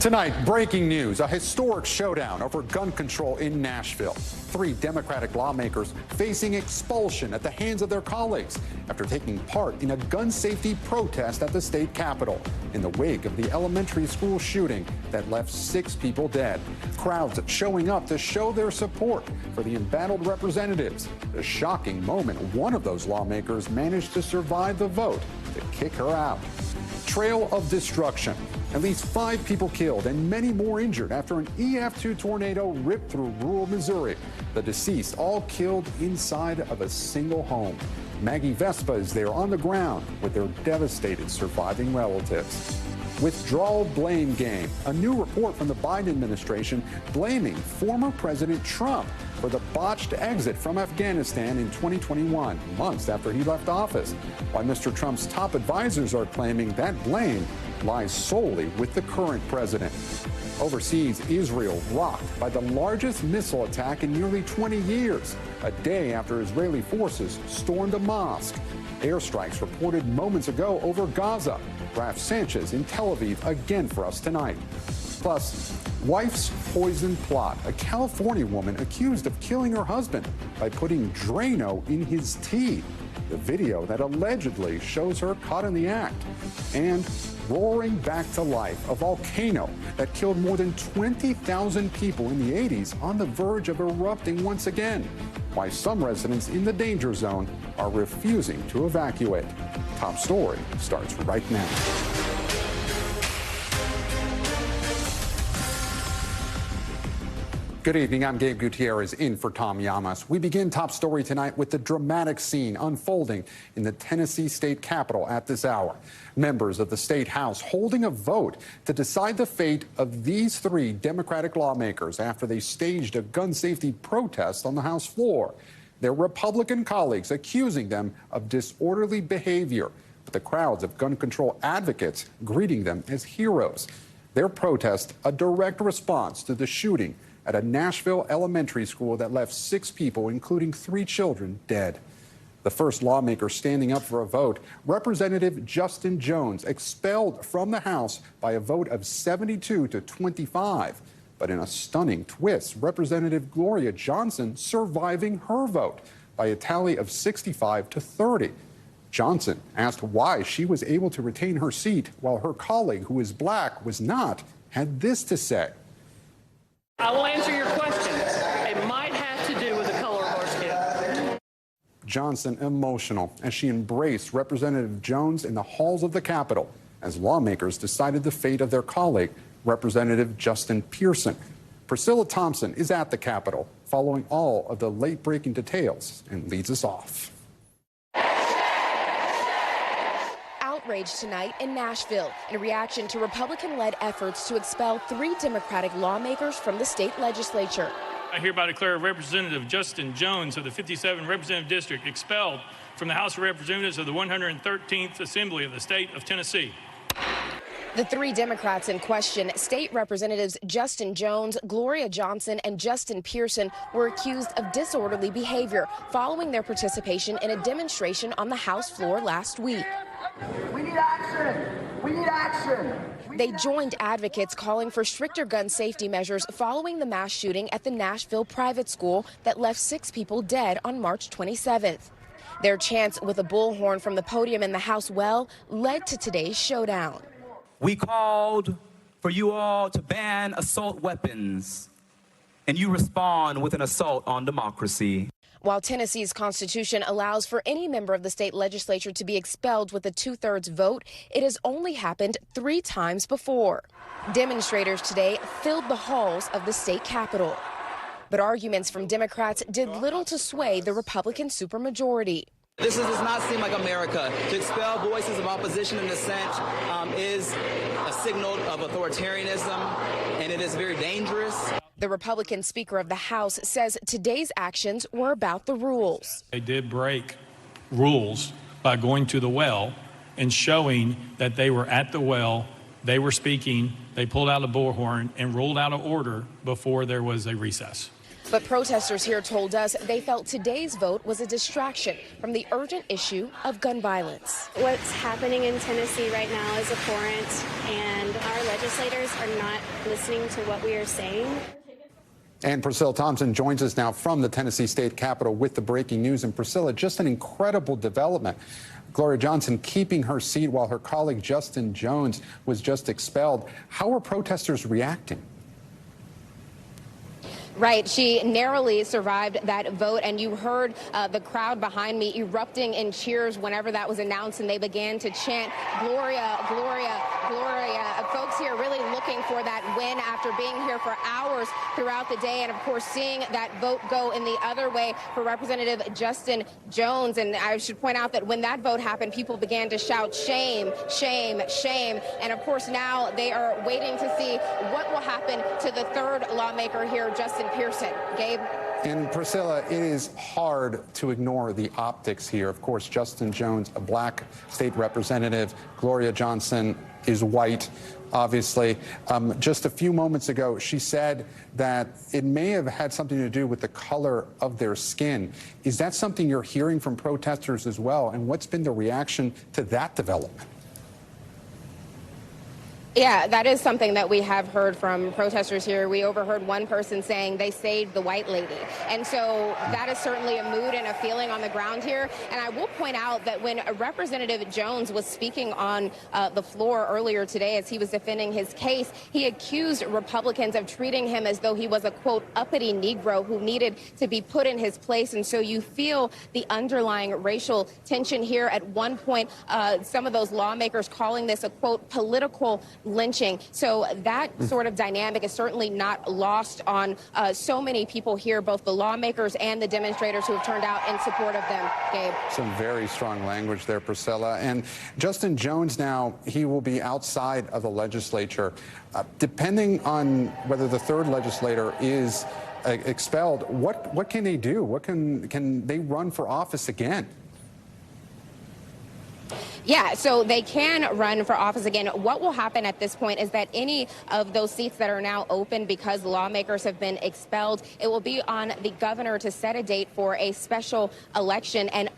Tonight, breaking news, a historic showdown over gun control in Nashville. 3 Democratic lawmakers facing expulsion at the hands of their colleagues after taking part in a gun safety protest at the state capitol in the wake of the elementary school shooting that left 6 people dead. Crowds showing up to show their support for the embattled representatives. The shocking moment, one of those lawmakers managed to survive the vote to kick her out. Trail of destruction. At least 5 people killed and many more injured after an EF2 tornado ripped through rural Missouri. The deceased all killed inside of a single home. Maggie Vespa is there on the ground with their devastated surviving relatives. Withdrawal blame game. A new report from the Biden administration blaming former President Trump for the botched exit from Afghanistan in 2021, months after he left office. While Mr. Trump's top advisors are claiming that blame lies solely with the current president. Overseas, Israel rocked by the largest missile attack in nearly 20 years, a day after Israeli forces stormed a mosque. Airstrikes reported moments ago over Gaza. Raf Sanchez in Tel Aviv again for us tonight. Plus, wife's poison plot. A California woman accused of killing her husband by putting Drano in his tea. The video that allegedly shows her caught in the act. And roaring back to life, a volcano that killed more than 20,000 people in the 80s on the verge of erupting once again. Why some residents in the danger zone are refusing to evacuate. Top story starts right now. Good evening, I'm Gabe Gutierrez in for Tom Llamas. We begin Top Story tonight with the dramatic scene unfolding in the Tennessee state capitol at this hour. Members of the state house holding a vote to decide the fate of these 3 Democratic lawmakers after they staged a gun safety protest on the House floor. Their Republican colleagues accusing them of disorderly behavior, but the crowds of gun control advocates greeting them as heroes. Their protest, a direct response to the shooting at a Nashville elementary school that left 6 people, including 3 children, dead. The first lawmaker standing up for a vote, Representative Justin Jones, expelled from the House by a vote of 72 to 25. But in a stunning twist, Representative Gloria Johnson surviving her vote by a tally of 65 to 30. Johnson asked why she was able to retain her seat while her colleague, who is black, was not, had this to say. I will answer your questions. It might have to do with the color of our skin. Johnson emotional as she embraced Representative Jones in the halls of the Capitol as lawmakers decided the fate of their colleague, Representative Justin Pearson. Priscilla Thompson is at the Capitol following all of the late-breaking details and leads us off. Outrage tonight in Nashville in reaction to Republican-led efforts to expel 3 Democratic lawmakers from the state legislature. I hereby declare Representative Justin Jones of the 57th Representative District expelled from the House of Representatives of the 113th Assembly of the state of Tennessee. The 3 Democrats in question, State Representatives Justin Jones, Gloria Johnson, and Justin Pearson, were accused of disorderly behavior following their participation in a demonstration on the House floor last week. We need action! We need action! They joined advocates calling for stricter gun safety measures following the mass shooting at the Nashville private school that left 6 people dead on March 27th. Their chants with a bullhorn from the podium in the House well led to today's showdown. We called for you all to ban assault weapons, and you respond with an assault on democracy. While Tennessee's constitution allows for any member of the state legislature to be expelled with a 2/3 vote, it has only happened 3 times before. Demonstrators today filled the halls of the state capitol. But arguments from Democrats did little to sway the Republican supermajority. This does not seem like America. To expel voices of opposition and dissent is a signal of authoritarianism, and it is very dangerous. The Republican Speaker of the House says today's actions were about the rules. They did break rules by going to the well and showing that they were at the well, they were speaking, they pulled out a bullhorn and ruled out an order before there was a recess. But protesters here told us they felt today's vote was a distraction from the urgent issue of gun violence. What's happening in Tennessee right now is abhorrent, and our legislators are not listening to what we are saying. And Priscilla Thompson joins us now from the Tennessee State Capitol with the breaking news. And Priscilla, just an incredible development. Gloria Johnson keeping her seat while her colleague Justin Jones was just expelled. How are protesters reacting? Right. She narrowly survived that vote, and you heard the crowd behind me erupting in cheers whenever that was announced, and they began to chant, "Gloria, Gloria, Gloria." Folks here really looking for that win after being here for hours throughout the day, and of course seeing that vote go in the other way for Representative Justin Jones. And I should point out that when that vote happened, people began to shout, "Shame, shame, shame." And of course now they are waiting to see what will happen to the third lawmaker here, Justin Pearson. Gabe? And Priscilla, it is hard to ignore the optics here. Of course, Justin Jones, a black state representative. Gloria Johnson is white, obviously. Just a few moments ago, she said that it may have had something to do with the color of their skin. Is that something you're hearing from protesters as well? And what's been the reaction to that development? Yeah, that is something that we have heard from protesters here. We overheard one person saying they saved the white lady. And so that is certainly a mood and a feeling on the ground here. And I will point out that when Representative Jones was speaking on the floor earlier today as he was defending his case, he accused Republicans of treating him as though he was a, quote, uppity Negro who needed to be put in his place. And so you feel the underlying racial tension here. At one point, some of those lawmakers calling this a, quote, political lynching. So that sort of dynamic is certainly not lost on so many people here, both the lawmakers and the demonstrators who have turned out in support of them. Gabe? Some very strong language there, Priscilla. And Justin Jones now, he will be outside of the legislature. Depending on whether the third legislator is expelled, what can they do? What can they run for office again? Yeah, so they can run for office again. What will happen at this point is that any of those seats that are now open because lawmakers have been expelled, it will be on the governor to set a date for a special election, and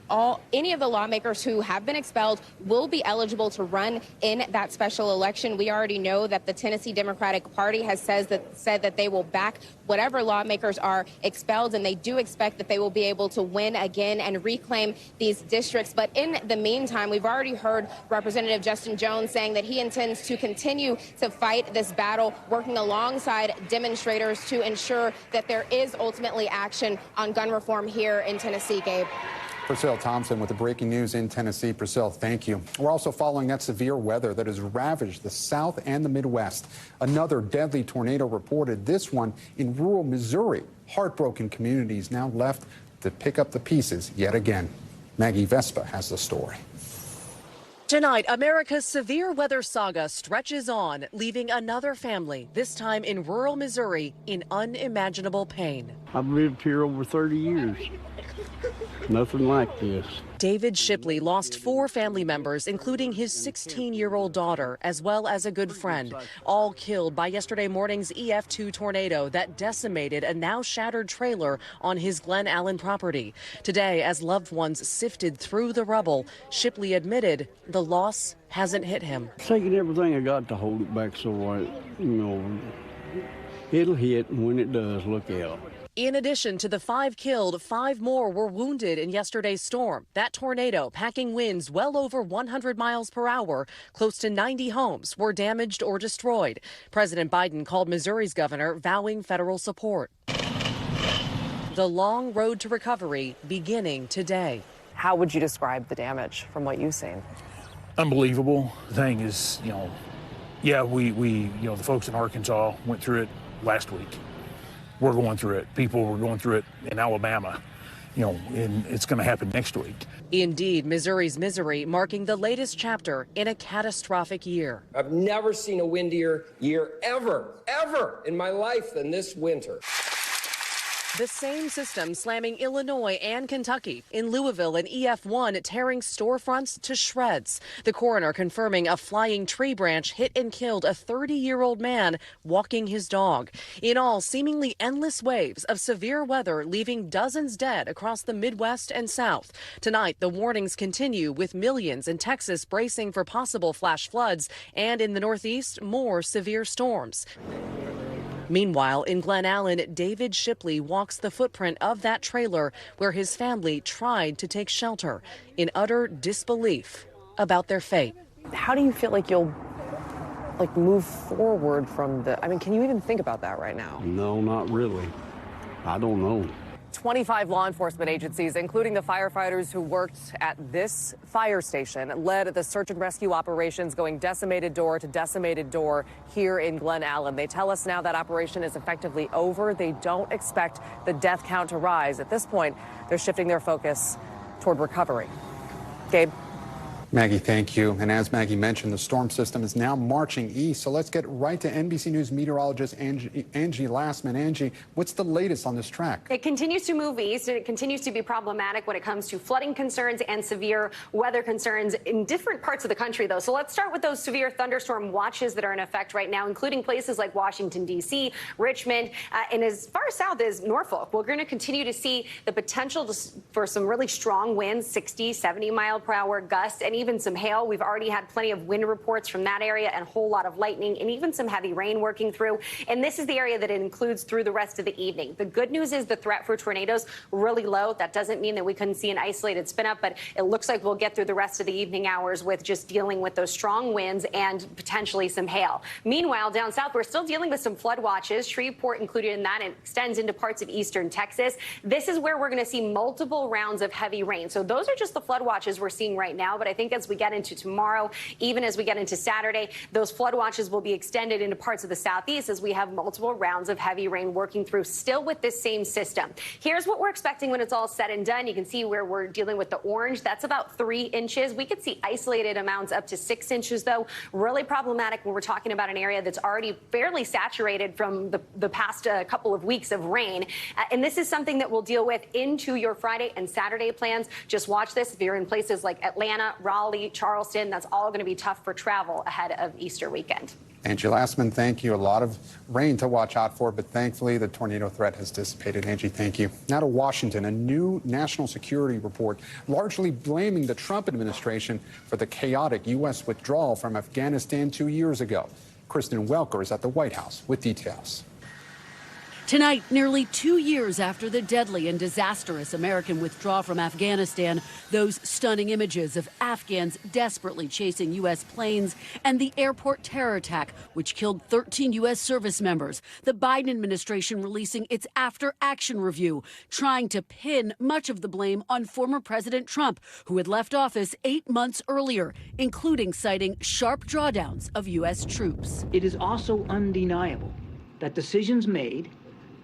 any of the lawmakers who have been expelled will be eligible to run in that special election. We already know that the Tennessee Democratic Party has said that they will back whatever lawmakers are expelled, and they do expect that they will be able to win again and reclaim these districts. But in the meantime, we've already heard Representative Justin Jones saying that he intends to continue to fight this battle, working alongside demonstrators to ensure that there is ultimately action on gun reform here in Tennessee. Gabe? Priscilla Thompson with the breaking news in Tennessee. Priscilla, thank you. We're also following that severe weather that has ravaged the South and the Midwest. Another deadly tornado reported, this one in rural Missouri. Heartbroken communities now left to pick up the pieces yet again. Maggie Vespa has the story. Tonight, America's severe weather saga stretches on, leaving another family, this time in rural Missouri, in unimaginable pain. I've lived here over 30 years. Nothing like this. David Shipley lost 4 family members, including his 16-year-old daughter, as well as a good friend, all killed by yesterday morning's EF2 tornado that decimated a now shattered trailer on his Glen Allen property. Today, as loved ones sifted through the rubble, Shipley admitted the loss hasn't hit him. Taking everything I got to hold it back so it'll hit, and when it does, look out. In addition to the 5 killed, 5 more were wounded in yesterday's storm. That tornado, packing winds well over 100 miles per hour, close to 90 homes were damaged or destroyed. President Biden called Missouri's governor, vowing federal support. The long road to recovery beginning today. How would you describe the damage from what you've seen? Unbelievable. The thing is, the folks in Arkansas went through it last week. We're going through it. People were going through it in Alabama, and it's going to happen next week. Indeed, Missouri's misery marking the latest chapter in a catastrophic year. I've never seen a windier year ever in my life than this winter. The same system slamming Illinois and Kentucky. In Louisville, an EF1 tearing storefronts to shreds. The coroner confirming a flying tree branch hit and killed a 30-year-old man walking his dog. In all, seemingly endless waves of severe weather leaving dozens dead across the Midwest and South. Tonight, the warnings continue with millions in Texas bracing for possible flash floods and in the Northeast, more severe storms. Meanwhile, in Glen Allen, David Shipley walks the footprint of that trailer where his family tried to take shelter in utter disbelief about their fate. How do you feel like you'll move forward from can you even think about that right now? No, not really. I don't know. 25 law enforcement agencies, including the firefighters who worked at this fire station, led the search and rescue operations going decimated door to decimated door here in Glen Allen. They tell us now that operation is effectively over. They don't expect the death count to rise. At this point, they're shifting their focus toward recovery. Gabe? Maggie, thank you. And as Maggie mentioned, the storm system is now marching east. So let's get right to NBC News meteorologist Angie Lastman. Angie, what's the latest on this track? It continues to move east, and it continues to be problematic when it comes to flooding concerns and severe weather concerns in different parts of the country, though. So let's start with those severe thunderstorm watches that are in effect right now, including places like Washington, D.C., Richmond, and as far south as Norfolk. We're going to continue to see the potential for some really strong winds, 60, 70-mile-per-hour gusts, and even some hail. We've already had plenty of wind reports from that area and a whole lot of lightning and even some heavy rain working through. And this is the area that it includes through the rest of the evening. The good news is the threat for tornadoes really low. That doesn't mean that we couldn't see an isolated spin up, but it looks like we'll get through the rest of the evening hours with just dealing with those strong winds and potentially some hail. Meanwhile, down south, we're still dealing with some flood watches. Shreveport included in that. It extends into parts of eastern Texas. This is where we're going to see multiple rounds of heavy rain. So those are just the flood watches we're seeing right now. But I think as we get into tomorrow, even as we get into Saturday, those flood watches will be extended into parts of the southeast as we have multiple rounds of heavy rain working through still with this same system. Here's what we're expecting when it's all said and done. You can see where we're dealing with the orange. That's about 3 inches. We could see isolated amounts up to 6 inches, though. Really problematic when we're talking about an area that's already fairly saturated from the past couple of weeks of rain. And this is something that we'll deal with into your Friday and Saturday plans. Just watch this. If you're in places like Atlanta, Raleigh, Charleston, that's all going to be tough for travel ahead of Easter weekend. Angie Lastman, thank you. A lot of rain to watch out for, but thankfully the tornado threat has dissipated. Angie, thank you. Now to Washington, a new national security report largely blaming the Trump administration for the chaotic U.S. withdrawal from Afghanistan 2 years ago. Kristen Welker is at the White House with details. Tonight, nearly 2 years after the deadly and disastrous American withdrawal from Afghanistan, those stunning images of Afghans desperately chasing U.S. planes and the airport terror attack, which killed 13 U.S. service members, the Biden administration releasing its after-action review, trying to pin much of the blame on former President Trump, who had left office 8 months earlier, including citing sharp drawdowns of U.S. troops. It is also undeniable that decisions made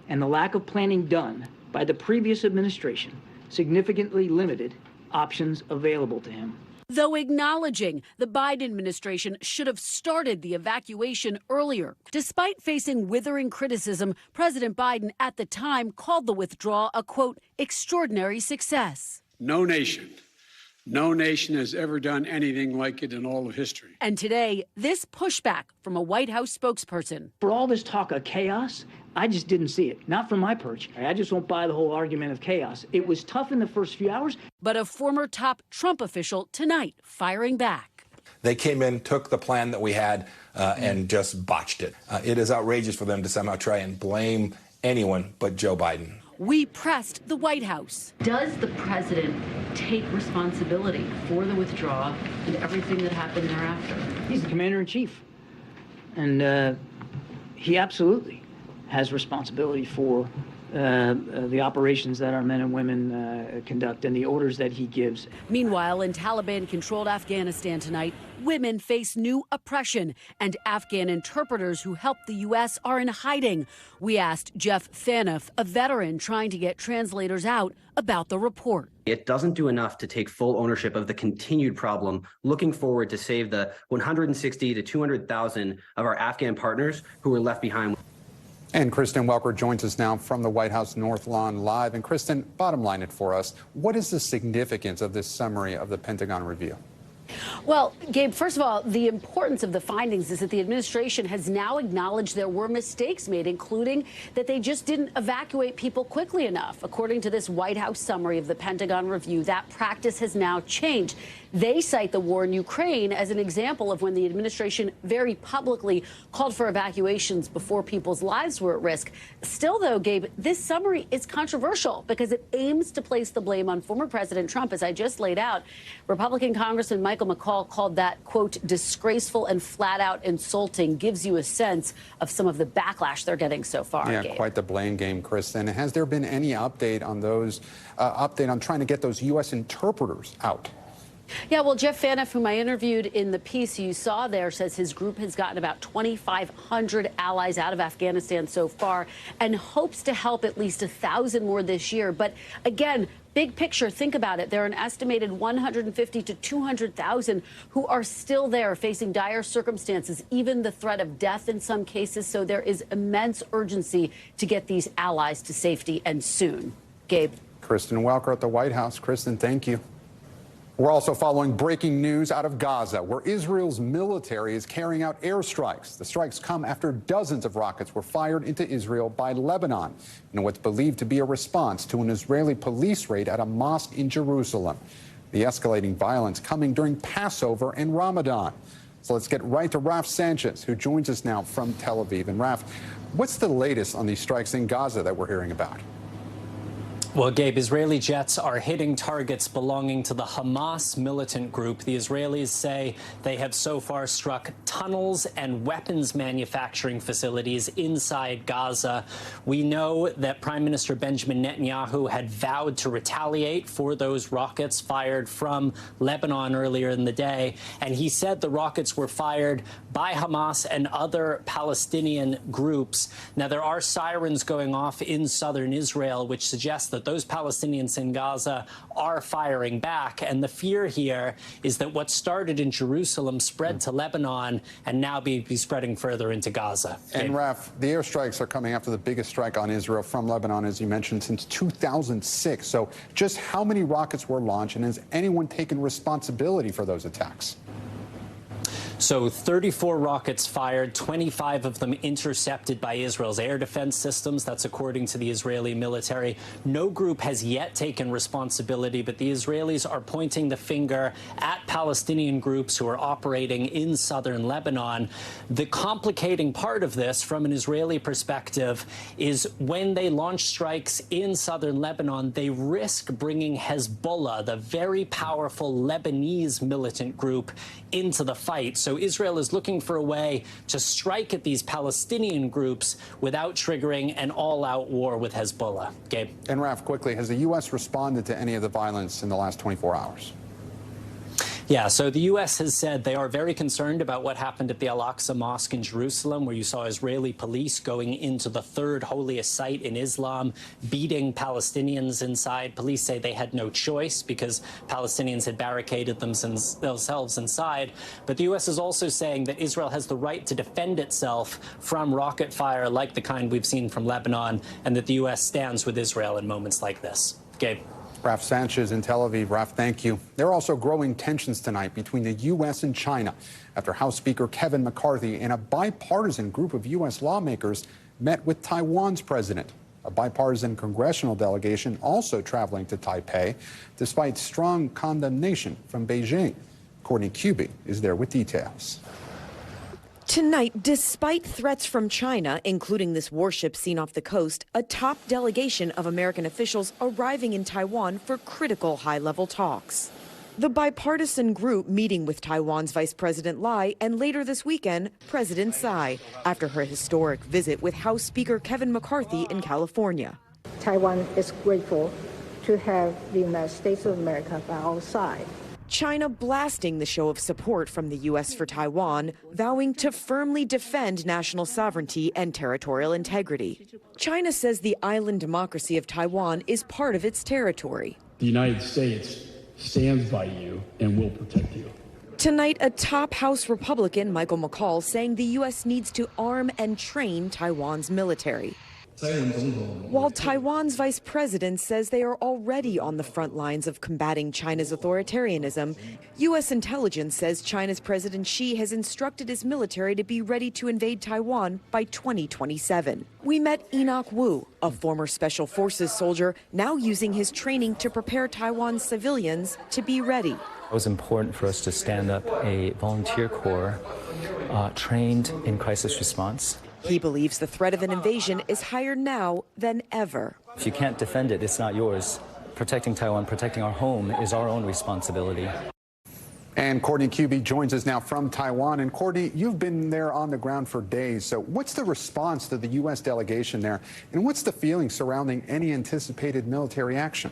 and the lack of planning done by the previous administration significantly limited options available to him. Though acknowledging the Biden administration should have started the evacuation earlier. Despite facing withering criticism, President Biden at the time called the withdrawal a, quote, extraordinary success. No nation has ever done anything like it in all of history. And today, this pushback from a White House spokesperson. For all this talk of chaos, I just didn't see it. Not from my perch. I just won't buy the whole argument of chaos. It was tough in the first few hours. But a former top Trump official tonight firing back. They came in, took the plan that we had, and just botched it. It is outrageous for them to somehow try and blame anyone but Joe Biden. We pressed the White House. Does the president take responsibility for the withdrawal and everything that happened thereafter? He's the commander-in-chief, and he absolutely has responsibility for the operations that our men and women conduct and the orders that he gives. Meanwhile, in Taliban-controlled Afghanistan tonight, women face new oppression, and Afghan interpreters who helped the U.S. are in hiding. We asked Jeff Fanoff, a veteran trying to get translators out, about the report. It doesn't do enough to take full ownership of the continued problem, looking forward to save the 160 to 200,000 of our Afghan partners who were left behind. And Kristen Welker joins us now from the White House North Lawn Live. And Kristen, bottom line it for us. What is the significance of this summary of the Pentagon review? Well, Gabe, first of all, the importance of the findings is that the administration has now acknowledged there were mistakes made, including that they just didn't evacuate people quickly enough. According to this White House summary of the Pentagon review, that practice has now changed. They cite the war in Ukraine as an example of when the administration very publicly called for evacuations before people's lives were at risk. Still, though, Gabe, this summary is controversial because it aims to place the blame on former President Trump, as I just laid out. Republican Congressman Michael McCall called that, quote, disgraceful and flat out insulting. Gives you a sense of some of the backlash they're getting so far. Yeah, Gabe. Quite the blame game, Kristen. Has there been any update on those, on trying to get those U.S. interpreters out? Yeah, well, Jeff Faniff, whom I interviewed in the piece you saw there, says his group has gotten about 2,500 allies out of Afghanistan so far and hopes to help at least 1,000 more this year. But again, big picture, think about it. There are an estimated 150 to 200,000 who are still there facing dire circumstances, even the threat of death in some cases. So there is immense urgency to get these allies to safety, and soon. Gabe. Kristen Welker at the White House. Kristen, thank you. We're also following breaking news out of Gaza, where Israel's military is carrying out airstrikes. The strikes come after dozens of rockets were fired into Israel by Lebanon in what's believed to be a response to an Israeli police raid at a mosque in Jerusalem. The escalating violence coming during Passover and Ramadan. So let's get right to Raf Sanchez, who joins us now from Tel Aviv. And Raf, what's the latest on these strikes in Gaza that we're hearing about? Well, Gabe, Israeli jets are hitting targets belonging to the Hamas militant group. The Israelis say they have so far struck tunnels and weapons manufacturing facilities inside Gaza. We know that Prime Minister Benjamin Netanyahu had vowed to retaliate for those rockets fired from Lebanon earlier in the day. And he said the rockets were fired by Hamas and other Palestinian groups. Now, there are sirens going off in southern Israel, which suggests that those Palestinians in Gaza are firing back. And the fear here is that what started in Jerusalem spread to Lebanon and now be spreading further into Gaza. And Raf, the airstrikes are coming after the biggest strike on Israel from Lebanon, as you mentioned, since 2006. So just how many rockets were launched, and has anyone taken responsibility for those attacks? So 34 rockets fired, 25 of them intercepted by Israel's air defense systems. That's according to the Israeli military. No group has yet taken responsibility, but the Israelis are pointing the finger at Palestinian groups who are operating in southern Lebanon. The complicating part of this, from an Israeli perspective, is when they launch strikes in southern Lebanon, they risk bringing Hezbollah, the very powerful Lebanese militant group, into the fight. So Israel is looking for a way to strike at these Palestinian groups without triggering an all-out war with Hezbollah. Gabe. And Raf, quickly, has the U.S. responded to any of the violence in the last 24 hours? Yeah, so the U.S. has said they are very concerned about what happened at the Al-Aqsa Mosque in Jerusalem, where you saw Israeli police going into the third holiest site in Islam, beating Palestinians inside. Police say they had no choice because Palestinians had barricaded themselves inside. But the U.S. is also saying that Israel has the right to defend itself from rocket fire like the kind we've seen from Lebanon, and that the U.S. stands with Israel in moments like this. Gabe. Raf Sanchez in Tel Aviv. Raf, thank you. There are also growing tensions tonight between the U.S. and China after House Speaker Kevin McCarthy and a bipartisan group of U.S. lawmakers met with Taiwan's president. A bipartisan congressional delegation also traveling to Taipei, despite strong condemnation from Beijing. Courtney Kuby is there with details. Tonight, despite threats from China, including this warship seen off the coast, a top delegation of American officials arriving in Taiwan for critical high-level talks. The bipartisan group meeting with Taiwan's Vice President Lai and later this weekend, President Tsai, after her historic visit with House Speaker Kevin McCarthy in California. Taiwan is grateful to have the United States of America by our side. China blasting the show of support from the U.S. for Taiwan, vowing to firmly defend national sovereignty and territorial integrity. China says the island democracy of Taiwan is part of its territory. The United States stands by you and will protect you. Tonight, a top House Republican, Michael McCall, saying the U.S. needs to arm and train Taiwan's military. While Taiwan's vice president says they are already on the front lines of combating China's authoritarianism, U.S. intelligence says China's President Xi has instructed his military to be ready to invade Taiwan by 2027. We met Enoch Wu, a former Special Forces soldier, now using his training to prepare Taiwan's civilians to be ready. It was important for us to stand up a volunteer corps trained in crisis response. He believes the threat of an invasion is higher now than ever. If you can't defend it, it's not yours. Protecting Taiwan, protecting our home is our own responsibility. And Courtney Kuby joins us now from Taiwan. And Courtney, you've been there on the ground for days. So what's the response to the U.S. delegation there? And what's the feeling surrounding any anticipated military action?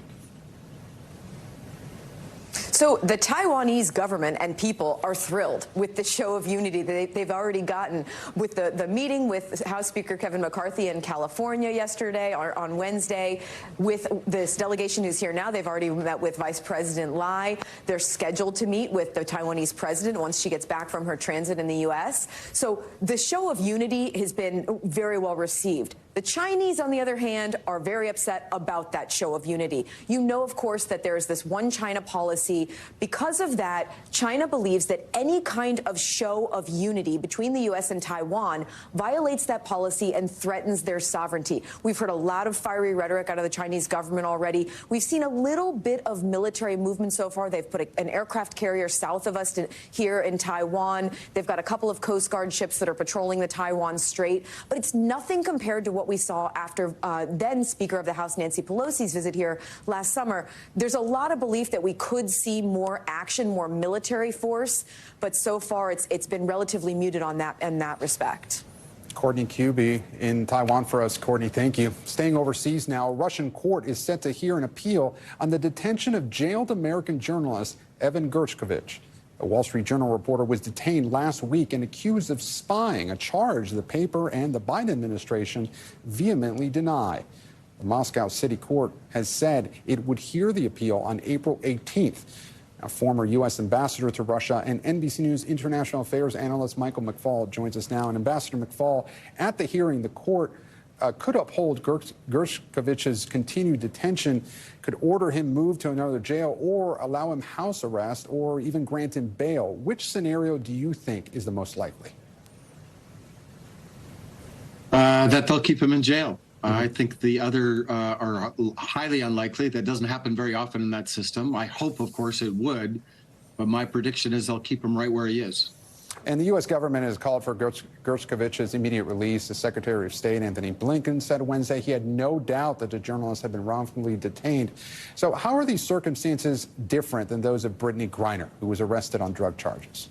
So the Taiwanese government and people are thrilled with the show of unity that they've already gotten with the meeting with House Speaker Kevin McCarthy in California yesterday, or on Wednesday, with this delegation who's here now. They've already met with Vice President Lai. They're scheduled to meet with the Taiwanese president once she gets back from her transit in the U.S. So the show of unity has been very well received. The Chinese, on the other hand, are very upset about that show of unity. You know, of course, that there is this one China policy. Because of that, China believes that any kind of show of unity between the U.S. and Taiwan violates that policy and threatens their sovereignty. We've heard a lot of fiery rhetoric out of the Chinese government already. We've seen a little bit of military movement so far. They've put an aircraft carrier south of us here in Taiwan. They've got a couple of Coast Guard ships that are patrolling the Taiwan Strait. But it's nothing compared to what we saw after then Speaker of the House Nancy Pelosi's visit here last summer. There's a lot of belief that we could see more action, more military force, but so far it's been relatively muted on that in that respect. Courtney Kuby in Taiwan for us. Courtney, thank you. Staying overseas now, a Russian court is set to hear an appeal on the detention of jailed American journalist Evan Gershkovich. A Wall Street Journal reporter was detained last week and accused of spying, a charge the paper and the Biden administration vehemently deny. The Moscow City Court has said it would hear the appeal on April 18th. Now, former U.S. ambassador to Russia and NBC News international affairs analyst Michael McFaul joins us now. And Ambassador McFaul, at the hearing, the court could uphold Gershkovich's continued detention, could order him moved to another jail, or allow him house arrest, or even grant him bail. Which scenario do you think is the most likely? That they'll keep him in jail. I think the other are highly unlikely. That doesn't happen very often in that system. I hope, of course, it would, but my prediction is they'll keep him right where he is. And the U.S. government has called for Gershkovich's immediate release. The Secretary of State, Anthony Blinken, said Wednesday he had no doubt that the journalist had been wrongfully detained. So how are these circumstances different than those of Brittany Griner, who was arrested on drug charges?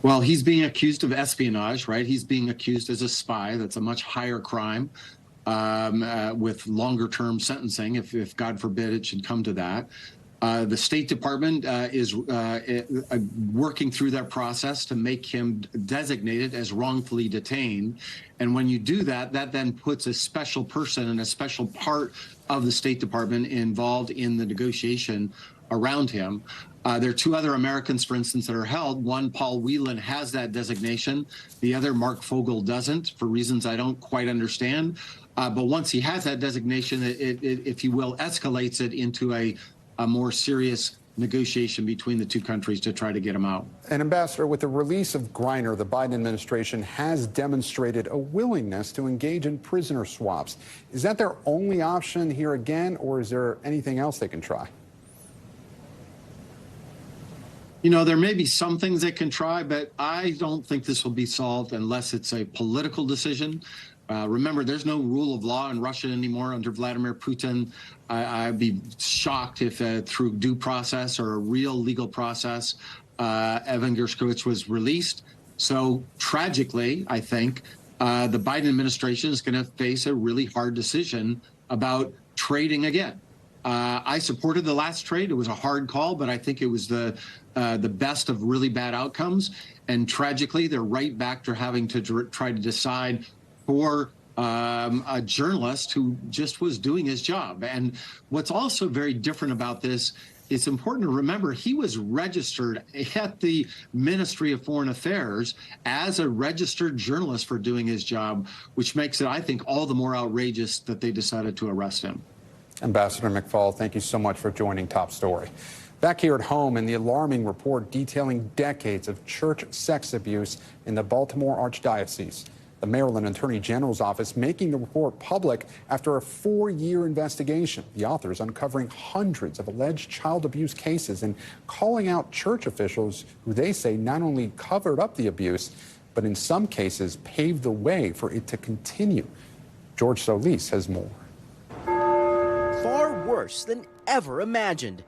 Well, he's being accused of espionage, right? He's being accused as a spy. That's a much higher crime with longer term sentencing, if God forbid it should come to that. The State Department is working through that process to make him designated as wrongfully detained. And when you do that, that then puts a special person and a special part of the State Department involved in the negotiation around him. There are two other Americans, for instance, that are held. One, Paul Whelan, has that designation. The other, Mark Fogel, doesn't, for reasons I don't quite understand. But once he has that designation, it, if you will, escalates it into a more serious negotiation between the two countries to try to get him out. And Ambassador, with the release of Griner, the Biden administration has demonstrated a willingness to engage in prisoner swaps. Is that their only option here again, or is there anything else they can try? You know, there may be some things they can try, but I don't think this will be solved unless it's a political decision. Remember, there's no rule of law in Russia anymore under Vladimir Putin. I'd be shocked if through due process or a real legal process, Evan Gershkovich was released. So tragically, I think the Biden administration is going to face a really hard decision about trading again. I supported the last trade. It was a hard call, but I think it was the best of really bad outcomes. And tragically, they're right back to having to try to decide for a journalist who just was doing his job. And what's also very different about this it's important to remember he was registered at the Ministry of Foreign Affairs as a registered journalist for doing his job, which makes it, I think, all the more outrageous that they decided to arrest him. Ambassador McFall, thank you so much for joining Top Story. Back here at home, in the alarming report detailing decades of church sex abuse in the Baltimore Archdiocese. The Maryland Attorney General's office making the report public after a 4-year investigation. The authors uncovering hundreds of alleged child abuse cases and calling out church officials who they say not only covered up the abuse, but in some cases paved the way for it to continue. George Solis has more. Far worse than ever imagined.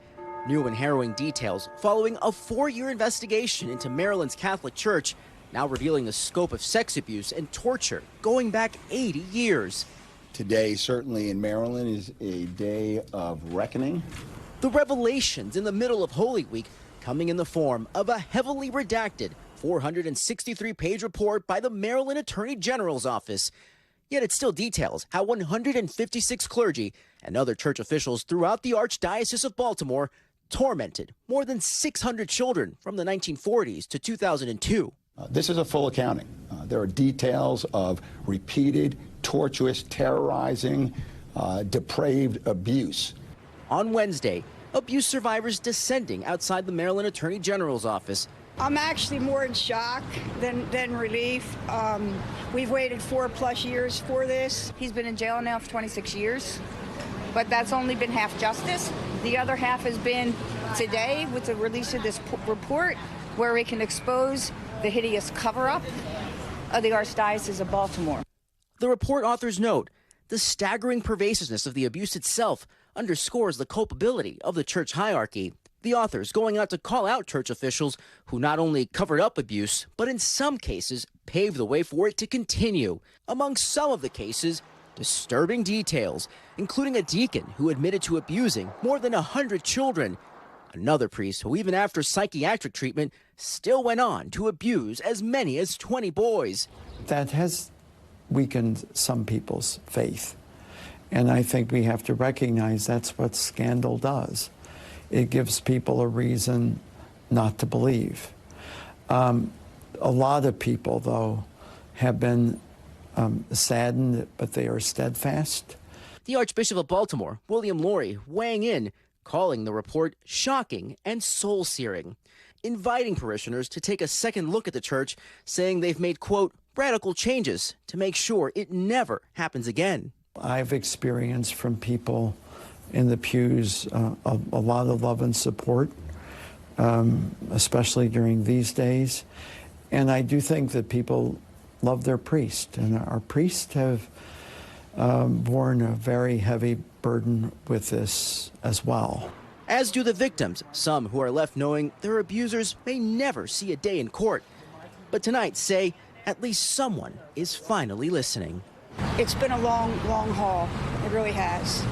New and harrowing details following a 4-year investigation into Maryland's Catholic Church, now revealing the scope of sex abuse and torture going back 80 years. Today, certainly in Maryland, is a day of reckoning. The revelations in the middle of Holy Week coming in the form of a heavily redacted 463-page report by the Maryland Attorney General's office. Yet it still details how 156 clergy and other church officials throughout the Archdiocese of Baltimore tormented more than 600 children from the 1940s to 2002. This is a full accounting. There are details of repeated, tortuous, terrorizing, depraved abuse. On Wednesday, abuse survivors descending outside the Maryland Attorney General's office. I'm actually more in shock than relief. We've waited 4+ years for this. He's been in jail now for 26 years, but that's only been half justice. The other half has been today with the release of this report where we can expose the hideous cover-up of the Archdiocese of Baltimore. The report authors note the staggering pervasiveness of the abuse itself underscores the culpability of the church hierarchy. The authors going out to call out church officials who not only covered up abuse, but in some cases paved the way for it to continue. Among some of the cases, disturbing details, including a deacon who admitted to abusing more than 100 children. Another priest who, even after psychiatric treatment, still went on to abuse as many as 20 boys. That has weakened some people's faith. And I think we have to recognize that's what scandal does. It gives people a reason not to believe. A lot of people, though, have been saddened, but they are steadfast. The Archbishop of Baltimore, William Lori, weighing in, calling the report shocking and soul-searing, inviting parishioners to take a second look at the church, saying they've made, quote, radical changes to make sure it never happens again. I've experienced from people in the pews a lot of love and support, especially during these days. And I do think that people love their priest, and our priests have borne a very heavy burden with this as well. As do the victims, some who are left knowing their abusers may never see a day in court. But tonight say at least someone is finally listening. It's been a long, long haul. It really has.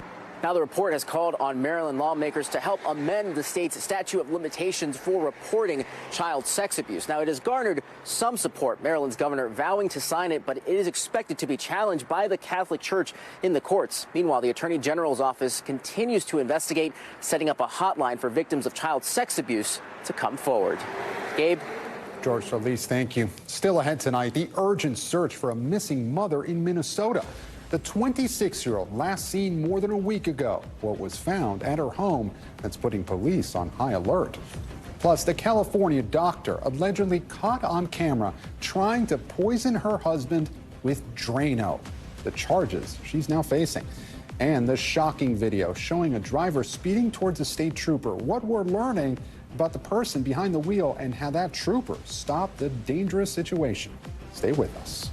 Now the report has called on Maryland lawmakers to help amend the state's statute of limitations for reporting child sex abuse. Now it has garnered some support, Maryland's governor vowing to sign it, but it is expected to be challenged by the Catholic Church in the courts. Meanwhile, the Attorney General's office continues to investigate, setting up a hotline for victims of child sex abuse to come forward. Gabe? George Solis, thank you. Still ahead tonight, the urgent search for a missing mother in Minnesota. The 26-year-old last seen more than a week ago. What was found at her home that's putting police on high alert. Plus, the California doctor allegedly caught on camera trying to poison her husband with Drano. The charges she's now facing. And the shocking video showing a driver speeding towards a state trooper. What we're learning about the person behind the wheel and how that trooper stopped the dangerous situation. Stay with us.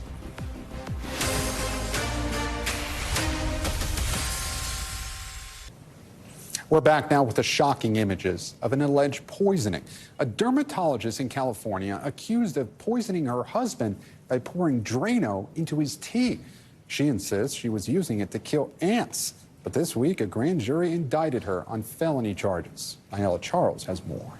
We're back now with the shocking images of an alleged poisoning. A dermatologist in California accused of poisoning her husband by pouring Drano into his tea. She insists she was using it to kill ants. But this week, a grand jury indicted her on felony charges. Ayala Charles has more.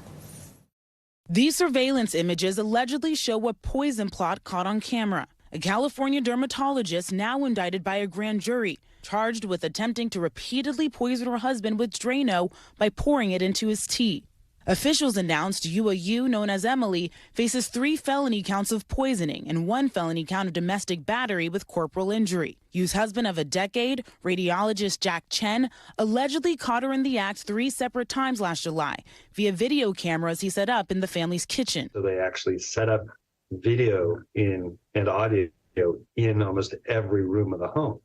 These surveillance images allegedly show a poison plot caught on camera. a California dermatologist now indicted by a grand jury, charged with attempting to repeatedly poison her husband with Drano by pouring it into his tea. Officials announced Yu, known as Emily, faces 3 felony counts of poisoning and 1 felony count of domestic battery with corporal injury. Yu's husband of a decade, radiologist Jack Chen, allegedly caught her in the act 3 separate times last July via video cameras he set up in the family's kitchen. So they actually set up video and audio in almost every room of the home,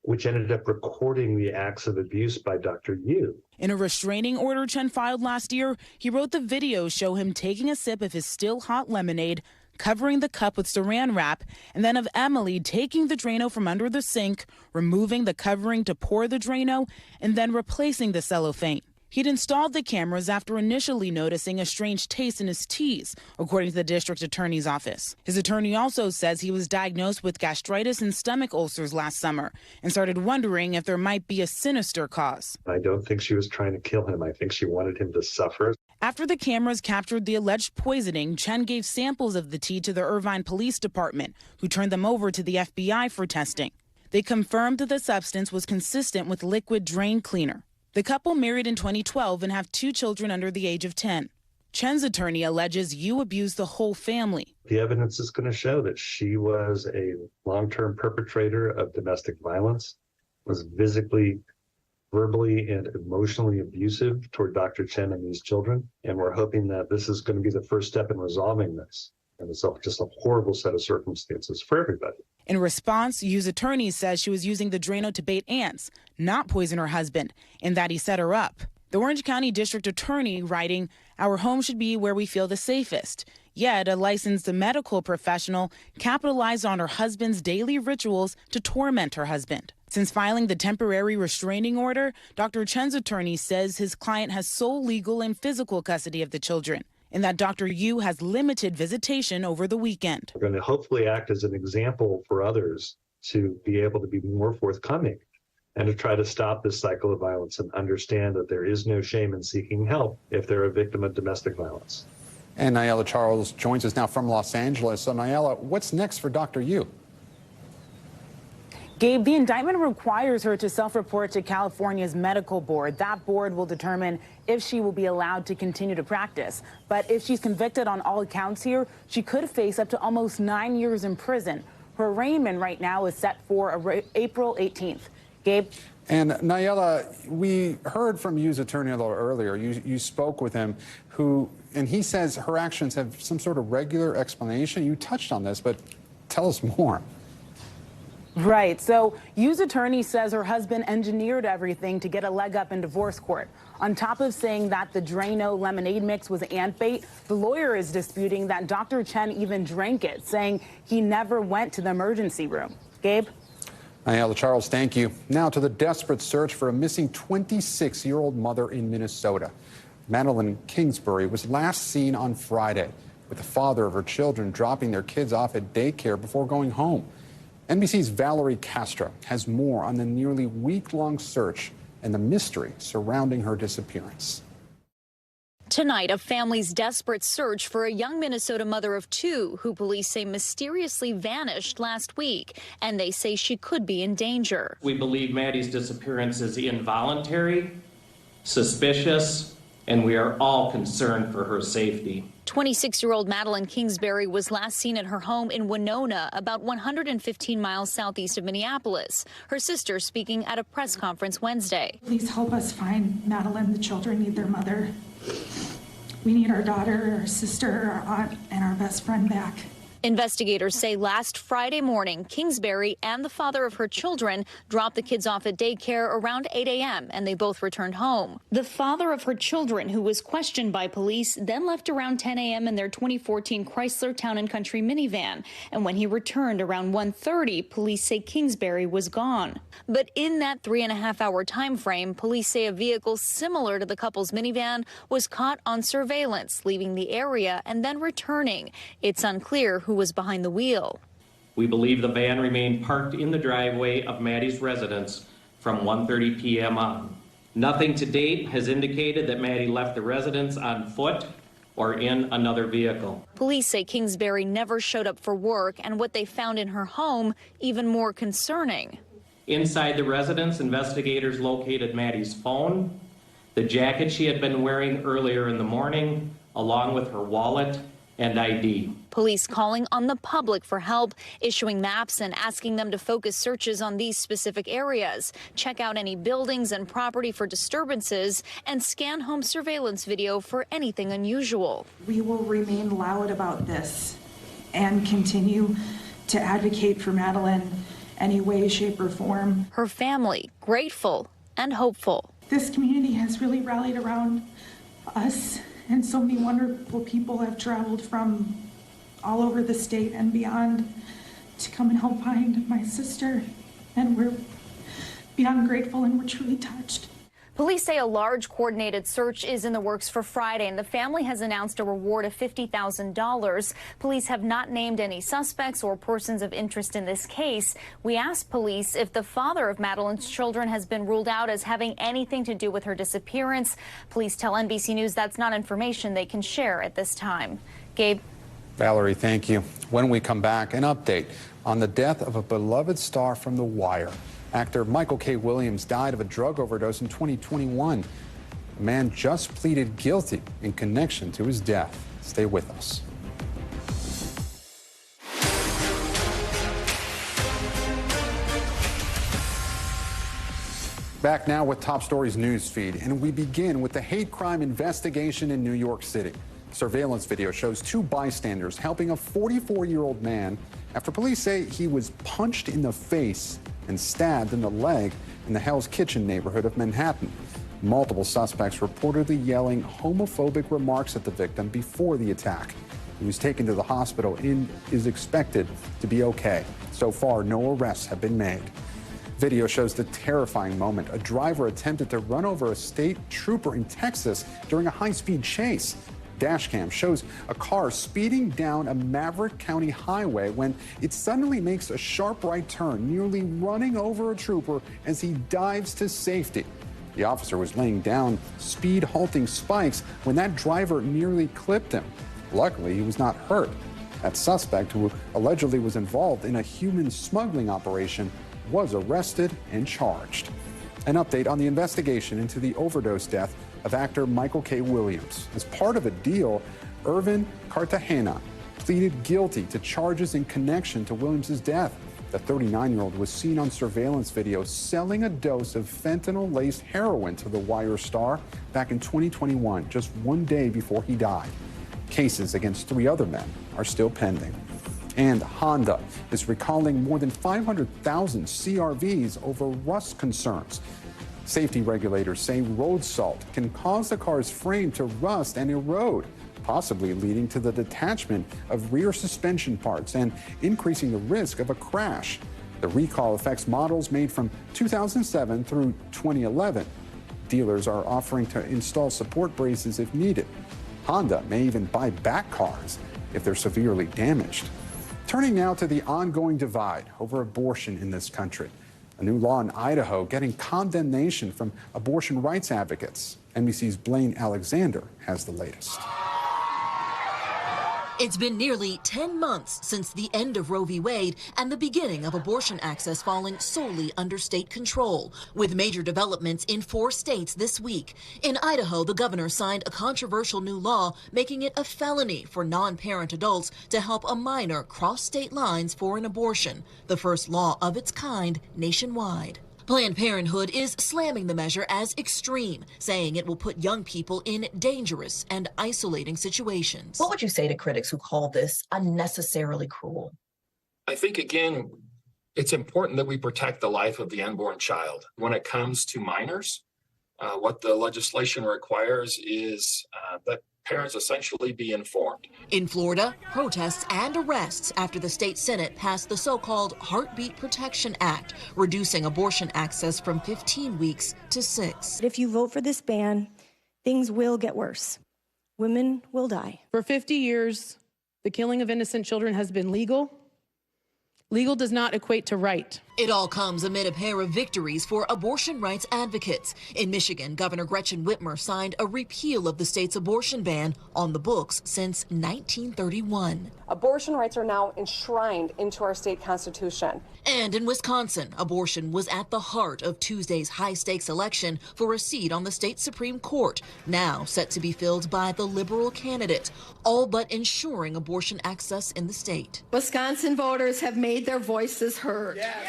which ended up recording the acts of abuse by Dr. Yu. In a restraining order Chen filed last year, he wrote the videos show him taking a sip of his still hot lemonade, covering the cup with saran wrap, and then of Emily taking the Drano from under the sink, removing the covering to pour the Drano, and then replacing the cellophane. He'd installed the cameras after initially noticing a strange taste in his teas, according to the district attorney's office. His attorney also says he was diagnosed with gastritis and stomach ulcers last summer and started wondering if there might be a sinister cause. I don't think she was trying to kill him. I think she wanted him to suffer. After the cameras captured the alleged poisoning, Chen gave samples of the tea to the Irvine Police Department, who turned them over to the FBI for testing. They confirmed that the substance was consistent with liquid drain cleaner. The couple married in 2012 and have 2 children under the age of 10. Chen's attorney alleges Yu abused the whole family. The evidence is going to show that she was a long-term perpetrator of domestic violence, was physically, verbally, and emotionally abusive toward Dr. Chen and these children. And we're hoping that this is going to be the first step in resolving this. And it's just a horrible set of circumstances for everybody. In response, Yu's attorney says she was using the Drano to bait ants, not poison her husband, and that he set her up. The Orange County District Attorney writing, "Our home should be where we feel the safest." Yet, a licensed medical professional capitalized on her husband's daily rituals to torment her husband. Since filing the temporary restraining order, Dr. Chen's attorney says his client has sole legal and physical custody of the children, and that Dr. Yu has limited visitation over the weekend. We're going to hopefully act as an example for others to be able to be more forthcoming and to try to stop this cycle of violence and understand that there is no shame in seeking help if they're a victim of domestic violence. And Nayela Charles joins us now from Los Angeles. So Nayela, what's next for Dr. Yu? Gabe, the indictment requires her to self-report to California's medical board. That board will determine if she will be allowed to continue to practice. But if she's convicted on all accounts here, she could face up to almost 9 years in prison. Her arraignment right now is set for April 18th. Gabe? And Nayela, we heard from Yu's attorney a little earlier. You spoke with him, and he says her actions have some sort of regular explanation. You touched on this, but tell us more. Right. So Yu's attorney says her husband engineered everything to get a leg up in divorce court. On top of saying that the Drano lemonade mix was ant bait, the lawyer is disputing that Dr. Chen even drank it, saying he never went to the emergency room. Gabe? Nayela Charles, thank you. Now to the desperate search for a missing 26-year-old mother in Minnesota. Madeline Kingsbury was last seen on Friday with the father of her children dropping their kids off at daycare before going home. NBC's Valerie Castro has more on the nearly week-long search and the mystery surrounding her disappearance. Tonight, a family's desperate search for a young Minnesota mother of 2 who police say mysteriously vanished last week, and they say she could be in danger. We believe Maddie's disappearance is involuntary, suspicious, and we are all concerned for her safety. 26-year-old Madeline Kingsbury was last seen at her home in Winona, about 115 miles southeast of Minneapolis. Her sister speaking at a press conference Wednesday. Please help us find Madeline. The children need their mother. We need our daughter, our sister, our aunt, and our best friend back. Investigators say last Friday morning, Kingsbury and the father of her children dropped the kids off at daycare around 8 a.m. and they both returned home. The father of her children, who was questioned by police, then left around 10 a.m. in their 2014 Chrysler Town & Country minivan. And when he returned around 1:30, police say Kingsbury was gone. But in that 3.5-hour time frame, police say a vehicle similar to the couple's minivan was caught on surveillance, leaving the area and then returning. It's unclear who was behind the wheel. We believe the van remained parked in the driveway of Maddie's residence from 1:30 p.m. on. Nothing to date has indicated that Maddie left the residence on foot or in another vehicle. Police say Kingsbury never showed up for work, and what they found in her home even more concerning. Inside the residence, investigators located Maddie's phone, the jacket she had been wearing earlier in the morning, along with her wallet and ID. Police calling on the public for help, issuing maps and asking them to focus searches on these specific areas, check out any buildings and property for disturbances, and scan home surveillance video for anything unusual. We will remain loud about this and continue to advocate for Madeleine any way, shape, or form. Her family grateful and hopeful. This community has really rallied around us, and so many wonderful people have traveled from all over the state and beyond to come and help find my sister, and we're beyond grateful and we're truly touched. Police say a large coordinated search is in the works for Friday, and the family has announced a reward of $50,000. Police have not named any suspects or persons of interest in this case. We asked police if the father of Madeleine's children has been ruled out as having anything to do with her disappearance. Police tell NBC News that's not information they can share at this time. Gabe. Valerie, thank you. When we come back, an update on the death of a beloved star from The Wire. Actor Michael K. Williams died of a drug overdose in 2021. The man just pleaded guilty in connection to his death. Stay with us. Back now with Top Stories news feed, and we begin with the hate crime investigation in New York City. Surveillance video shows two bystanders helping a 44-year-old man after police say he was punched in the face and stabbed in the leg in the Hell's Kitchen neighborhood of Manhattan. Multiple suspects reportedly yelling homophobic remarks at the victim before the attack. He was taken to the hospital and is expected to be okay. So far, no arrests have been made. Video shows the terrifying moment. A driver attempted to run over a state trooper in Texas during a high-speed chase. Dashcam shows a car speeding down a Maverick County highway when it suddenly makes a sharp right turn, nearly running over a trooper as he dives to safety. The officer was laying down speed halting spikes when that driver nearly clipped him. Luckily, he was not hurt. That suspect, who allegedly was involved in a human smuggling operation, was arrested and charged. An update on the investigation into the overdose death of actor Michael K. Williams. As part of a deal, Irvin Cartagena pleaded guilty to charges in connection to Williams' death. The 39-year-old was seen on surveillance video selling a dose of fentanyl-laced heroin to the Wire star back in 2021, just one day before he died. Cases against 3 other men are still pending. And Honda is recalling more than 500,000 CRVs over rust concerns. Safety regulators say road salt can cause the car's frame to rust and erode, possibly leading to the detachment of rear suspension parts and increasing the risk of a crash. The recall affects models made from 2007 through 2011. Dealers are offering to install support braces if needed. Honda may even buy back cars if they're severely damaged. Turning now to the ongoing divide over abortion in this country. A new law in Idaho getting condemnation from abortion rights advocates. NBC's Blaine Alexander has the latest. It's been nearly 10 months since the end of Roe v. Wade and the beginning of abortion access falling solely under state control, with major developments in 4 states this week. In Idaho, the governor signed a controversial new law making it a felony for non-parent adults to help a minor cross state lines for an abortion, the first law of its kind nationwide. Planned Parenthood is slamming the measure as extreme, saying it will put young people in dangerous and isolating situations. What would you say to critics who call this unnecessarily cruel? I think, again, it's important that we protect the life of the unborn child. When it comes to minors, what the legislation requires is that parents essentially be informed. In Florida, protests and arrests after the state Senate passed the so-called Heartbeat Protection Act, reducing abortion access from 15 weeks to 6. If you vote for this ban, things will get worse. Women will die. For 50 years, the killing of innocent children has been legal. Legal does not equate to right. It all comes amid a pair of victories for abortion rights advocates. In Michigan, Governor Gretchen Whitmer signed a repeal of the state's abortion ban on the books since 1931. Abortion rights are now enshrined into our state constitution. And in Wisconsin, abortion was at the heart of Tuesday's high-stakes election for a seat on the state Supreme Court, now set to be filled by the liberal candidate, all but ensuring abortion access in the state. Wisconsin voters have made their voices heard. Yes.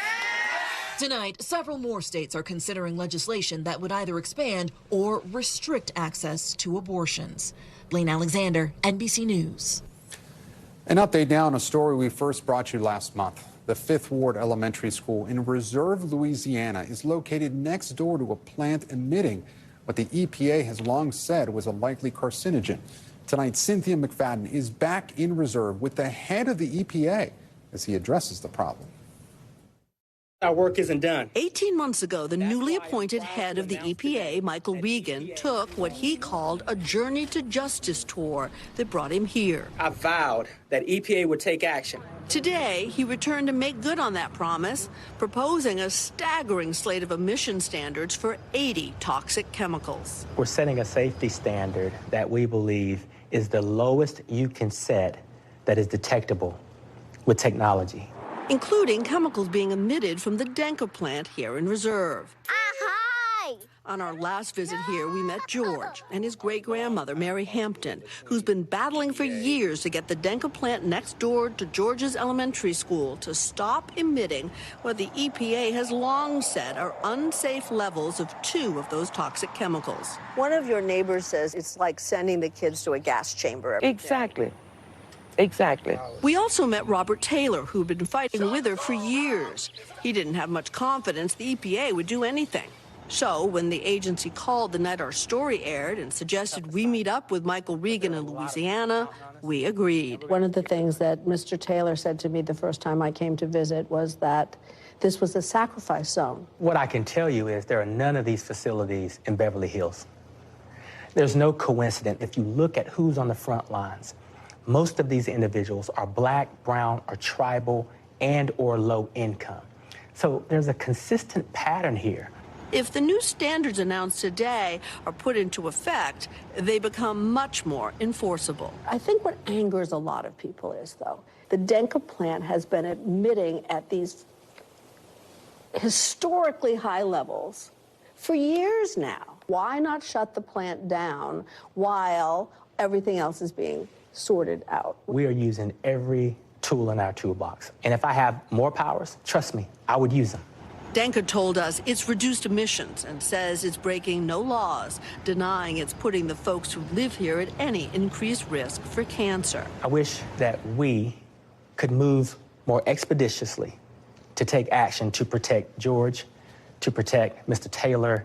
Tonight, several more states are considering legislation that would either expand or restrict access to abortions. Blaine Alexander, NBC News. An update now on a story we first brought you last month. The Fifth Ward Elementary School in Reserve, Louisiana, is located next door to a plant emitting what the EPA has long said was a likely carcinogen. Tonight, Cynthia McFadden is back in Reserve with the head of the EPA as he addresses the problem. Our work isn't done. 18 months ago, the newly appointed head of the EPA, Michael Regan, took what he called a journey to justice tour that brought him here. I vowed that EPA would take action. Today, he returned to make good on that promise, proposing a staggering slate of emission standards for 80 toxic chemicals. We're setting a safety standard that we believe is the lowest you can set that is detectable with technology, including chemicals being emitted from the Denker plant here in Reserve. Hi! On our last visit here, we met George and his great-grandmother, Mary Hampton, who's been battling for years to get the Denker plant next door to George's elementary school to stop emitting what the EPA has long said are unsafe levels of 2 of those toxic chemicals. One of your neighbors says it's like sending the kids to a gas chamber. Exactly. Exactly. We also met Robert Taylor, who'd been fighting with her for years. He didn't have much confidence the EPA would do anything. So when the agency called the night our story aired and suggested we meet up with Michael Regan in Louisiana, we agreed. One of the things that Mr. Taylor said to me the first time I came to visit was that this was a sacrifice zone. What I can tell you is there are none of these facilities in Beverly Hills. There's no coincidence if you look at who's on the front lines. Most of these individuals are black, brown, or tribal, and or low income. So there's a consistent pattern here. If the new standards announced today are put into effect, they become much more enforceable. I think what angers a lot of people is, though, the Denker plant has been emitting at these historically high levels for years now. Why not shut the plant down while everything else is being sorted out? We are using every tool in our toolbox. And if I have more powers, trust me, I would use them. Denker told us it's reduced emissions and says it's breaking no laws, denying it's putting the folks who live here at any increased risk for cancer. I wish that we could move more expeditiously to take action to protect George, to protect Mr. Taylor,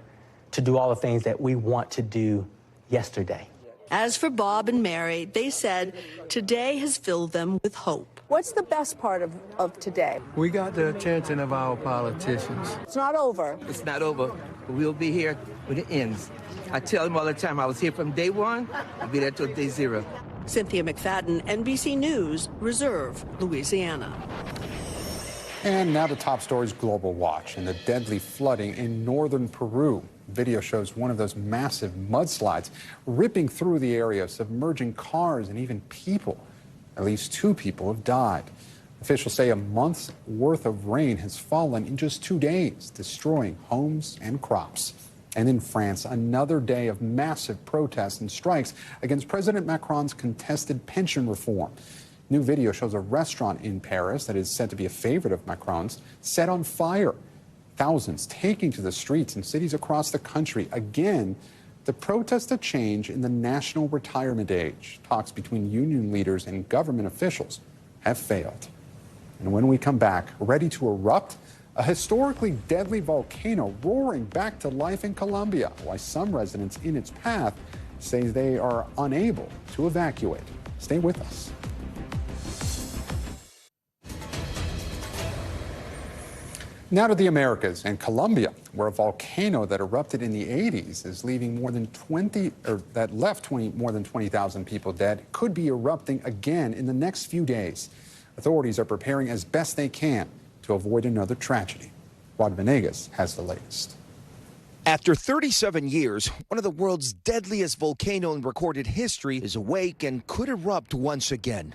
to do all the things that we want to do yesterday. As for Bob and Mary, they said today has filled them with hope. What's the best part of today? We got the attention of our politicians. It's not over. It's not over. We'll be here when it ends. I tell them all the time, I was here from day 1, I'll be there till day 0. Cynthia McFadden, NBC News, Reserve, Louisiana. And now the top stories Global Watch and the deadly flooding in northern Peru. Video shows one of those massive mudslides ripping through the area, submerging cars and even people. At least 2 people have died. Officials say a month's worth of rain has fallen in just 2 days, destroying homes and crops. And in France, another day of massive protests and strikes against President Macron's contested pension reform. New video shows a restaurant in Paris that is said to be a favorite of Macron's set on fire. Thousands taking to the streets in cities across the country again to protest a change in the national retirement age. Talks between union leaders and government officials have failed. And when we come back, ready to erupt, a historically deadly volcano roaring back to life in Colombia, why some residents in its path say they are unable to evacuate. Stay with us. Now to the Americas and Colombia, where a volcano that erupted in the 80s is leaving more than 20,000 people dead, could be erupting again in the next few days. Authorities are preparing as best they can to to avoid another tragedy. Juan Venegas has the latest. After 37 years, one of the world's deadliest volcanoes in recorded history is awake and could erupt once again.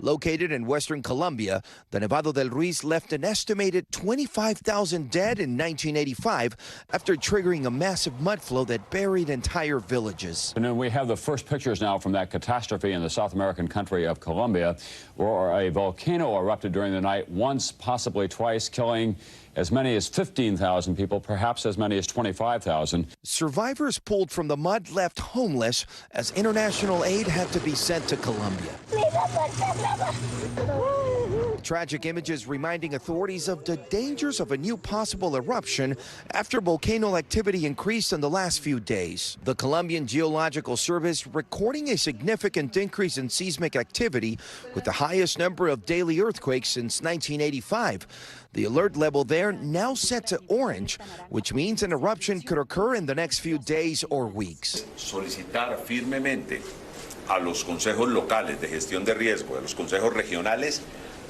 Located in western Colombia, the Nevado del Ruiz left an estimated 25,000 dead in 1985 after triggering a massive mudflow that buried entire villages. And then we have the first pictures now from that catastrophe in the South American country of Colombia, where a volcano erupted during the night once, possibly twice, killing as many as 15,000 people, perhaps as many as 25,000. Survivors pulled from the mud left homeless as international aid had to be sent to Colombia. Tragic images reminding authorities of the dangers of a new possible eruption after volcano activity increased in the last few days. The Colombian Geological Service recording a significant increase in seismic activity with the highest number of daily earthquakes since 1985. The alert level there now set to orange, which means an eruption could occur in the next few days or weeks. Solicitar firmemente a los consejos locales de gestión de riesgo, a los consejos regionales,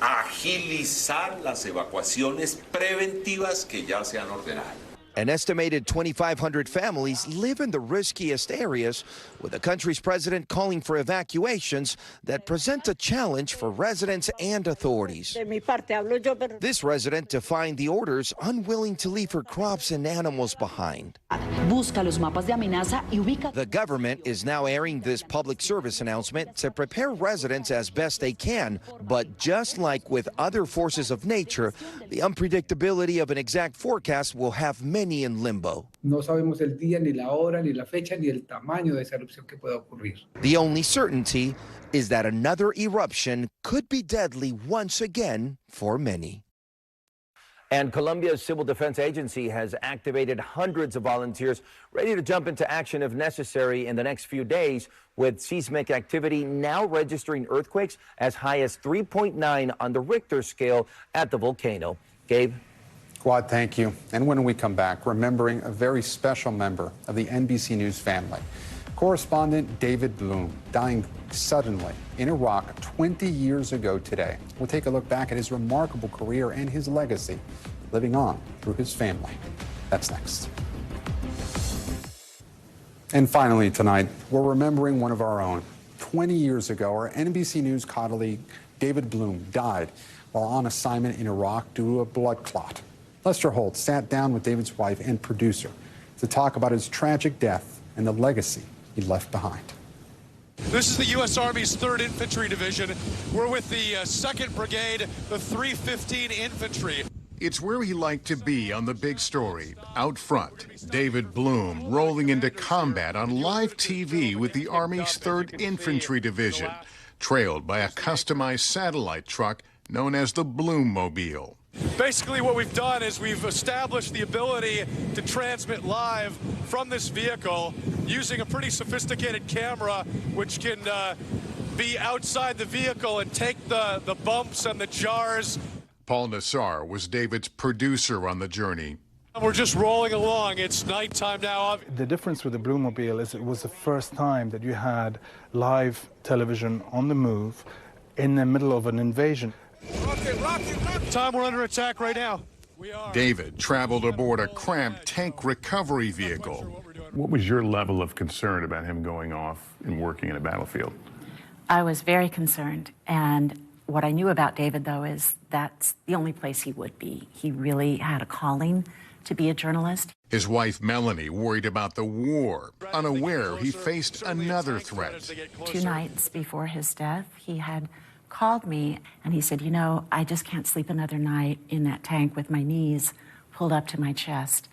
agilizar las evacuaciones preventivas que ya se han ordenado. An estimated 2,500 families live in the riskiest areas, with the country's president calling for evacuations that present a challenge for residents and authorities. This resident defying the orders, unwilling to leave her crops and animals behind. The government is now airing this public service announcement to prepare residents as best they can, but just like with other forces of nature, the unpredictability of an exact forecast will have many in limbo. No sabemos el día, ni la hora, ni la fecha, ni el tamaño de esa erupción que pueda ocurrir. The only certainty is that another eruption could be deadly once again for many. And Colombia's Civil Defense Agency has activated hundreds of volunteers ready to jump into action if necessary in the next few days, with seismic activity now registering earthquakes as high as 3.9 on the Richter scale at the volcano. Gabe? Quad, thank you. And when we come back, remembering a very special member of the NBC News family, correspondent David Bloom, dying suddenly in Iraq 20 years ago today. We'll take a look back at his remarkable career and his legacy, living on through his family. That's next. And finally tonight, we're remembering one of our own. 20 years ago, our NBC News colleague David Bloom died while on assignment in Iraq due to a blood clot. Lester Holt sat down with David's wife and producer to talk about his tragic death and the legacy he left behind. This is the U.S. Army's 3rd Infantry Division. We're with the 2nd Brigade, the 315 Infantry. It's where he liked to be on the big story, out front. David Bloom rolling into combat on live TV with the Army's 3rd Infantry Division, trailed by a customized satellite truck known as the Bloommobile. Basically what we've done is we've established the ability to transmit live from this vehicle using a pretty sophisticated camera which can be outside the vehicle and take the bumps and the jars. Paul Nassar was David's producer on the journey. We're just rolling along. It's nighttime now. The difference with the Bloommobile is it was the first time that you had live television on the move in the middle of an invasion. Time we're under attack right now. David traveled aboard a cramped tank recovery vehicle. What was your level of concern about him going off and working in a battlefield? I was very concerned, and what I knew about David, though, is that's the only place he would be. He really had a calling to be a journalist. His wife, Melanie, worried about the war, unaware he faced another threat. 2 nights before his death, he had called me and he said, you know, I just can't sleep another night in that tank with my knees pulled up to my chest.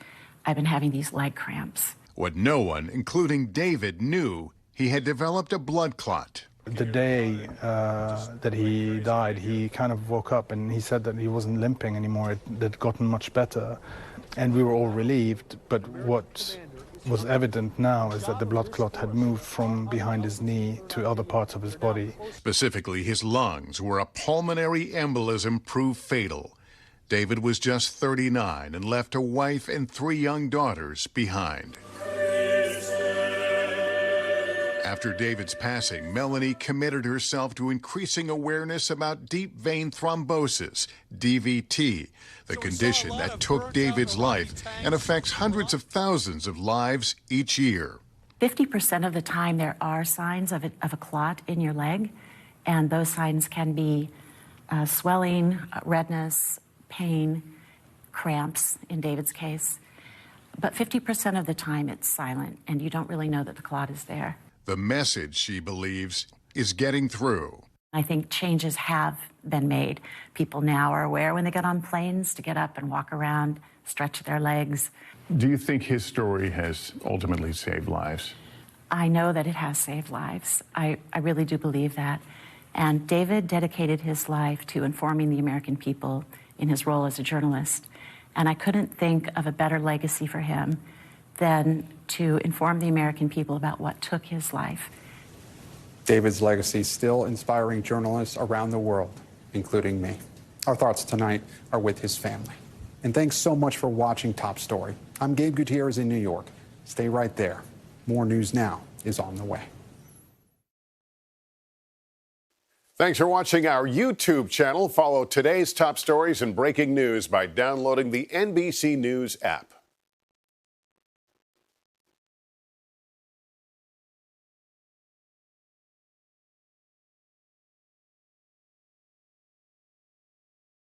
I've been having these leg cramps. What no one, including David, knew, he had developed a blood clot. The day that he died, he kind of woke up and he said that he wasn't limping anymore. It had gotten much better. And we were all relieved, but what was evident now is that the blood clot had moved from behind his knee to other parts of his body. Specifically, his lungs, where a pulmonary embolism proved fatal. David was just 39 and left a wife and 3 young daughters behind. After David's passing, Melanie committed herself to increasing awareness about deep vein thrombosis, DVT, the condition that took David's life and affects hundreds of thousands of lives each year. 50% of the time there are signs of a clot in your leg, and those signs can be swelling, redness, pain, cramps in David's case. But 50% of the time it's silent, and you don't really know that the clot is there. The message, she believes, is getting through. I think changes have been made. People now are aware when they get on planes to get up and walk around, stretch their legs. Do you think his story has ultimately saved lives? I know that it has saved lives. I really do believe that. And David dedicated his life to informing the American people in his role as a journalist. And I couldn't think of a better legacy for him than to inform the American people about what took his life. David's legacy still inspiring journalists around the world, including me. Our thoughts tonight are with his family. And thanks so much for watching Top Story. I'm Gabe Gutierrez in New York. Stay right there. More news now is on the way. Thanks for watching our YouTube channel. Follow today's top stories and breaking news by downloading the NBC News app.